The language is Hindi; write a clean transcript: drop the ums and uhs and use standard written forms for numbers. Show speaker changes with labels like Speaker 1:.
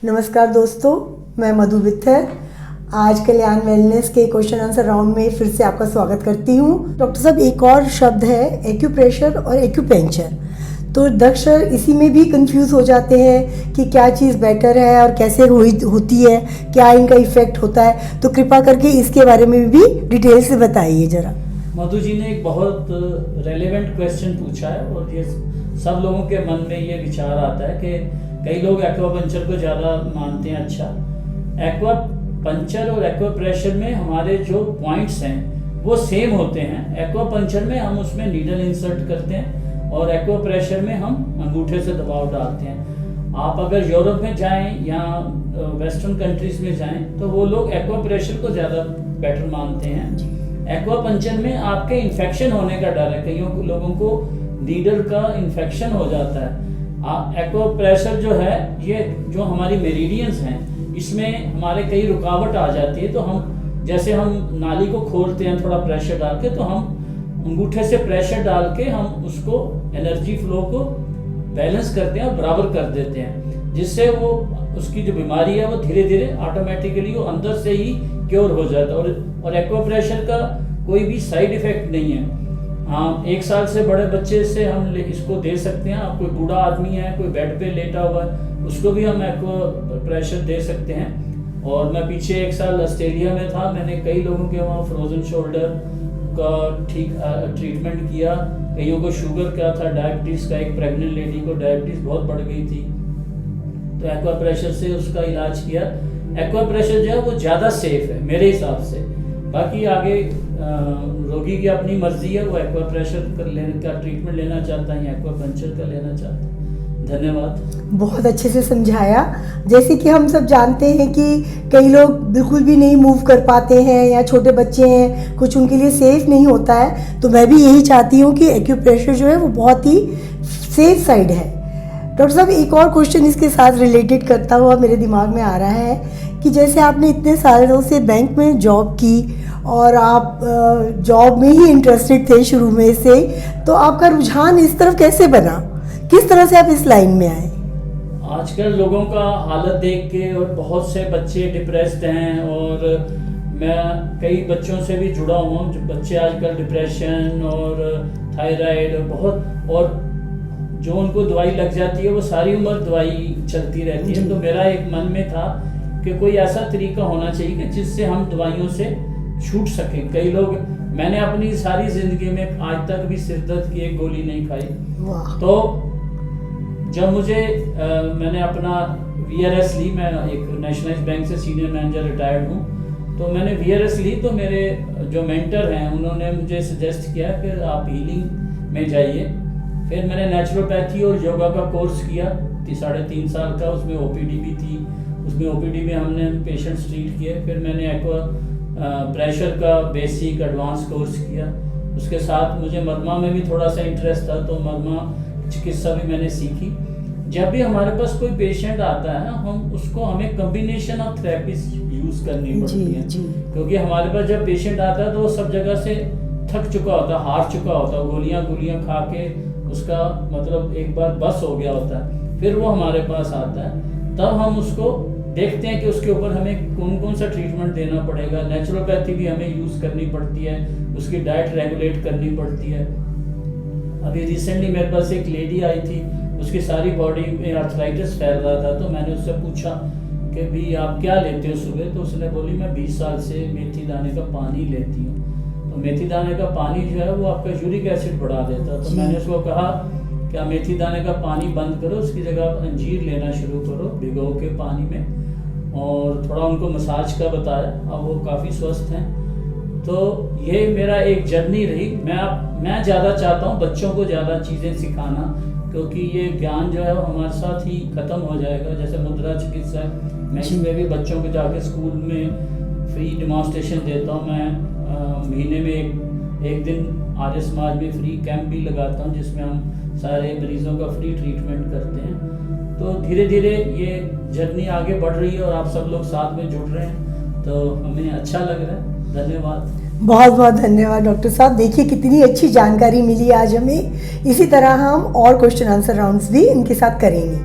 Speaker 1: नमस्कार दोस्तों, मैं मधु बित्थर आज कल्याण वेलनेस के क्वेश्चन आंसर राउंड में फिर से आपका स्वागत करती हूँ। डॉक्टर साहब, एक और शब्द है एक्यूप्रेशर और एक्यूपेंचर। तो दर्शक इसी में भी कंफ्यूज हो जाते हैं कि क्या चीज़ बेटर है और कैसे होती है, क्या इनका इफेक्ट होता है। तो कृपा करके इसके बारे में भी डिटेल से बताइए ज़रा।
Speaker 2: मधु जी ने एक बहुत रेलेवेंट क्वेश्चन पूछा है और ये सब लोगों के मन में ये विचार आता है कि कई लोग एक्वापंचर को ज़्यादा मानते हैं। अच्छा, एक्वापंचर और एक्वाप्रेशर में हमारे जो पॉइंट्स हैं वो सेम होते हैं। एक्वापंचर में हम उसमें नीडल इंसर्ट करते हैं और एक्वाप्रेशर में हम अंगूठे से दबाव डालते हैं। आप अगर यूरोप में जाएं या वेस्टर्न कंट्रीज में जाएं तो वो लोग एक्वाप्रेशर को ज़्यादा बेटर मानते हैं। एक्वापंचर में आपके इन्फेक्शन होने का डर है, कईयों लोगों को नीडल का इन्फेक्शन हो जाता है। एक्वाप्रेशर जो है, ये जो हमारी मेरिडियंस हैं इसमें हमारे कई रुकावट आ जाती है। तो हम जैसे हम नाली को खोलते हैं थोड़ा प्रेशर डाल के, तो हम अंगूठे से प्रेशर डाल के हम उसको एनर्जी फ्लो को बैलेंस करते हैं और बराबर कर देते हैं, जिससे वो उसकी जो बीमारी है वो धीरे धीरे ऑटोमेटिकली वो अंदर से ही क्योर हो जाता है। और एक्वाप्रेशर का कोई भी साइड इफेक्ट नहीं है। हाँ, 1 साल से बड़े बच्चे से हम इसको दे सकते हैं। आप कोई बूढ़ा आदमी है, कोई बेड पे लेटा हुआ है, उसको भी हम एक्वाप्रेशर दे सकते हैं। और मैं पीछे 1 साल ऑस्ट्रेलिया में था, मैंने कई लोगों के वहाँ फ्रोजन शोल्डर का ट्रीटमेंट किया। कईयों को शुगर का था, डायबिटीज़ का, एक प्रेग्नेंट लेडी को डायबिटीज़ बहुत बढ़ गई थी, तो एक्वाप्रेशर से उसका इलाज किया। एक्वाप्रेशर जो है वो ज़्यादा सेफ है मेरे हिसाब से। बाकी आगे रोगी की अपनी मर्जी है, वो एक्वाप्रेशर का ट्रीटमेंट लेना चाहता है या एक्वापंचर का लेना चाहता है। धन्यवाद।
Speaker 1: बहुत अच्छे से समझाया। जैसे कि हम सब जानते हैं कि कई लोग बिल्कुल भी नहीं मूव कर पाते हैं या छोटे बच्चे हैं, कुछ उनके लिए सेफ नहीं होता है। तो मैं भी यही चाहती हूँ कि एक्यूप्रेशर जो है वो बहुत ही सेफ साइड है। डॉक्टर साहब, एक और क्वेश्चन इसके साथ रिलेटेड करता हुआ मेरे दिमाग में आ रहा है कि जैसे आपने इतने सालों से बैंक में जॉब की और आप जॉब में ही इंटरेस्टेड थे शुरू में से, तो आपका रुझान इस तरफ कैसे बना? किस तरह से आप इस लाइन में आए?
Speaker 2: आजकल लोगों का हालत देख के, और बहुत से बच्चे डिप्रेस्ड हैं, और मैं कई बच्चों से भी जुड़ा हुआ हूँ। जो बच्चे आजकल डिप्रेशन और थायराइड और बहुत, और जो उनको दवाई लग जाती है वो सारी उम्र दवाई चलती रहती है। तो मेरा एक मन में था कि कोई ऐसा तरीका होना चाहिए कि जिससे हम दवाइयों से छूट सकें। कई लोग, मैंने अपनी सारी जिंदगी में आज तक भी सिर दर्द की एक गोली नहीं खाई। तो जब मैंने अपना VRS ली, मैं एक नेशनलाइज्ड बैंक से सीनियर मैनेजर रिटायर्ड हूँ, तो मैंने VRS ली, तो मेरे जो मेंटर हैं उन्होंने मुझे सजेस्ट किया कि आप हीलिंग में जाइए। फिर मैंने नेचुरोपैथी और योगा का कोर्स किया 3.5 साल का, उसमें OPD भी थी। उसमें OPD में हमने पेशेंट्स ट्रीट किए। फिर मैंने प्रेशर का बेसिक एडवांस कोर्स किया। उसके साथ मुझे मरमा में भी थोड़ा सा इंटरेस्ट था, तो मरमा चिकित्सा भी मैंने सीखी। जब भी हमारे पास कोई पेशेंट आता है, हमें कम्बिनेशन ऑफ थेरेपीज यूज़ करनी पड़ती है, क्योंकि हमारे पास जब पेशेंट आता है तो वो सब जगह से थक चुका होता है, हार चुका होता है, गोलियां खा के उसका मतलब एक बार बस हो गया होता है। फिर वो हमारे पास आता है, तब हम उसको देखते हैं कि उसके ऊपर हमें कौन कौन सा ट्रीटमेंट देना पड़ेगा। नेचुरोपैथी भी हमें यूज़ करनी पड़ती है, उसकी डाइट रेगुलेट करनी पड़ती है। अभी रिसेंटली मेरे पास एक लेडी आई थी, उसकी सारी बॉडी में आर्थराइटिस फैल रहा था, तो मैंने उससे पूछा कि भी आप क्या लेते हो सुबह? तो उसने बोली, मैं 20 साल से मेथी दाने का पानी लेती हूँ। तो मेथी दाने का पानी जो है वो आपका यूरिक एसिड बढ़ा देता। तो मैंने उसको कहा कि आप मेथी दाने का पानी बंद करो, उसकी जगह आप अंजीर लेना शुरू करो भिगो के पानी में, और थोड़ा उनको मसाज का बताया। अब वो काफ़ी स्वस्थ हैं। तो ये मेरा एक जर्नी रही। मैं ज़्यादा चाहता हूँ बच्चों को ज़्यादा चीज़ें सिखाना, क्योंकि ये ज्ञान जो है वो हमारे साथ ही ख़त्म हो जाएगा। जैसे मुद्रा चिकित्सा, मैं इसमें भी बच्चों को जाके स्कूल में फ्री डिमॉन्स्ट्रेशन देता हूँ। मैं महीने में एक दिन आर्य समाज में फ्री कैंप भी लगाता हूँ, जिसमें हम सारे मरीजों का फ्री ट्रीटमेंट करते हैं। तो धीरे धीरे ये जर्नी आगे बढ़ रही है और आप सब लोग साथ में जुड़ रहे हैं, तो हमें अच्छा लग रहा है। धन्यवाद।
Speaker 1: बहुत बहुत धन्यवाद डॉक्टर साहब। देखिए कितनी अच्छी जानकारी मिली आज हमें। इसी तरह हम और क्वेश्चन आंसर राउंड्स भी इनके साथ करेंगे।